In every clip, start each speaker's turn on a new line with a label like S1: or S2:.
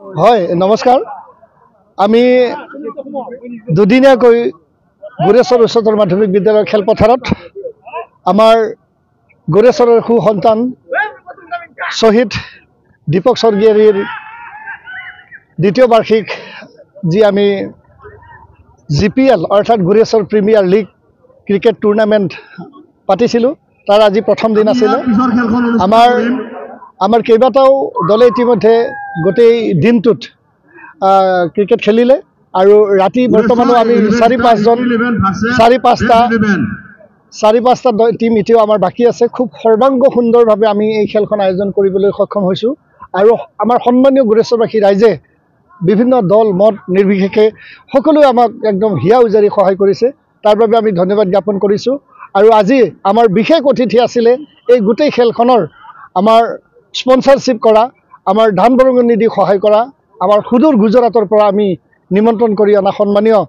S1: হয় নমস্কাৰ আমি দুদিনীয়াকৈ গুৰেশ্বৰ উচ্চতৰ মাধ্যমিক বিদ্যালয়ৰ খেলপথাৰত আমাৰ গুৰেশ্বৰৰ সুসন্তান শ্বহীদ দীপক স্বৰ্গীয়াৰীৰ দ্বিতীয় বাৰ্ষিক যি আমি জিপিএল অৰ্থাৎ গুৰেশ্বৰ প্ৰিমিয়াৰ লীগ ক্ৰিকেট টুৰ্ণামেণ্ট পাতিছিলোঁ তাৰ আজি প্ৰথম দিন আছিলে আমাৰ কেইবাটাও দলে ইতিমধ্যে গোটেই দিনটোত ক্ৰিকেট খেলিলে আৰু ৰাতি বৰ্তমানো আমি চাৰি পাঁচটা টিম এতিয়াও আমাৰ বাকী আছে। খুব সৰ্বাংগ সুন্দৰভাৱে আমি এই খেলখন আয়োজন কৰিবলৈ সক্ষম হৈছোঁ আৰু আমাৰ সন্মানীয় গুৰেশ্বৰবাসী ৰাইজে বিভিন্ন দল মত নিৰ্বিশেষে সকলোৱে আমাক একদম হিয়া উজাৰি সহায় কৰিছে, তাৰ বাবে আমি ধন্যবাদ জ্ঞাপন কৰিছোঁ। আৰু আজি আমাৰ বিশেষ অতিথি আছিলে এই গোটেই খেলখনৰ আমাৰ স্পন্সৰশ্বিপ কৰা, আমাৰ ধান বৰঙণি দি সহায় কৰা, আমাৰ সুদূৰ গুজৰাটৰ পৰা আমি নিমন্ত্ৰণ কৰি অনা সন্মানীয়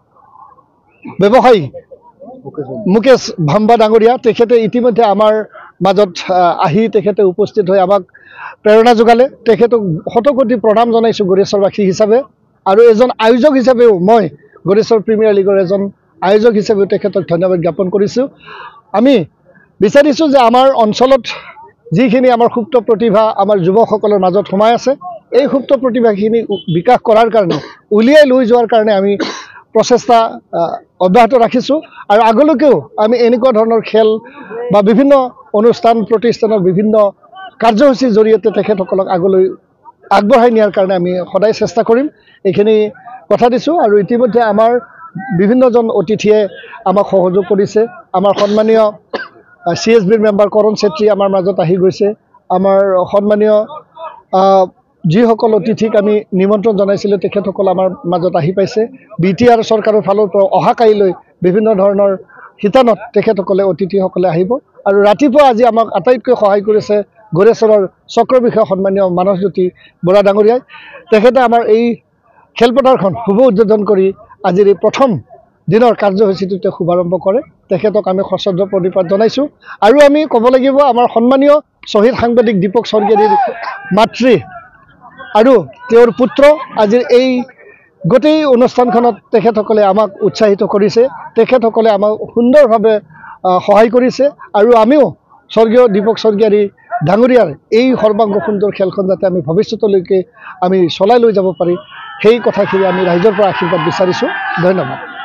S1: ব্যৱসায়ী মুকেশ ভাম্বা ডাঙৰীয়া, তেখেতে ইতিমধ্যে আমাৰ মাজত আহি তেখেতে উপস্থিত হৈ আমাক প্ৰেৰণা যোগালে। তেখেতক শতকোটি প্ৰণাম জনাইছোঁ গুৰেশ্বৰবাসী হিচাপে, আৰু এজন আয়োজক হিচাপেও মই গুৰেশ্বৰ প্ৰিমিয়াৰ লীগৰ এজন আয়োজক হিচাপেও তেখেতক ধন্যবাদ জ্ঞাপন কৰিছোঁ। আমি বিচাৰিছোঁ যে আমাৰ অঞ্চলত যিখিনি আমাৰ সুপ্ত প্ৰতিভা আমাৰ যুৱকসকলৰ মাজত সোমাই আছে, এই সুপ্ত প্ৰতিভাখিনি বিকাশ কৰাৰ কাৰণে উলিয়াই লৈ যোৱাৰ কাৰণে আমি প্ৰচেষ্টা অব্যাহত ৰাখিছোঁ আৰু আগলৈকেও আমি এনেকুৱা ধৰণৰ খেল বা বিভিন্ন অনুষ্ঠান প্ৰতিষ্ঠানৰ বিভিন্ন কাৰ্যসূচীৰ জৰিয়তে তেখেতসকলক আগলৈ আগবঢ়াই নিয়াৰ কাৰণে আমি সদায় চেষ্টা কৰিম, এইখিনি কথা দিছোঁ। আৰু ইতিমধ্যে আমাৰ বিভিন্নজন অতিথিয়ে আমাক সহযোগ কৰিছে। আমাৰ সন্মানীয় CSBৰ মেম্বাৰ কৰণ চেত্ৰী আমাৰ মাজত আহি গৈছে। আমাৰ সন্মানীয় যিসকল অতিথিক আমি নিমন্ত্ৰণ জনাইছিলোঁ তেখেতসকল আমাৰ মাজত আহি পাইছে। BTR চৰকাৰৰ ফালৰ পৰা অহা কাইলৈ বিভিন্ন ধৰণৰ শিতানত তেখেতসকলে অতিথিসকলে আহিব। আৰু ৰাতিপুৱা আজি আমাক আটাইতকৈ সহায় কৰিছে গুৰেশ্বৰৰ চক্ৰ বিষয়া সন্মানীয় মানসজ্যোতি বৰা ডাঙৰীয়াই। তেখেতে আমাৰ এই খেলপথাৰখন শুভ উদ্বোধন কৰি আজিৰ এই প্ৰথম দিনৰ কাৰ্যসূচীটোতে শুভাৰম্ভ কৰে। তেখেতক আমি সশ্ৰদ্ধ প্ৰণিপাত জনাইছোঁ। আৰু আমি ক'ব লাগিব আমাৰ সন্মানীয় শ্বহীদ সাংবাদিক দীপক স্বৰ্গীয়াৰীৰ মাতৃ আৰু তেওঁৰ পুত্ৰ আজিৰ এই গোটেই অনুষ্ঠানখনত তেখেতসকলে আমাক উৎসাহিত কৰিছে, তেখেতসকলে আমাক সুন্দৰভাৱে সহায় কৰিছে। আৰু আমিও স্বৰ্গীয় দীপক স্বৰ্গীয়াৰী ডাঙৰীয়াৰ এই সৰ্বাংগ সুন্দৰ খেলখন যাতে আমি ভৱিষ্যতলৈকে আমি চলাই লৈ যাব পাৰি, সেই কথাখিনি আমি ৰাইজৰ পৰা আশীৰ্বাদ বিচাৰিছোঁ। ধন্যবাদ।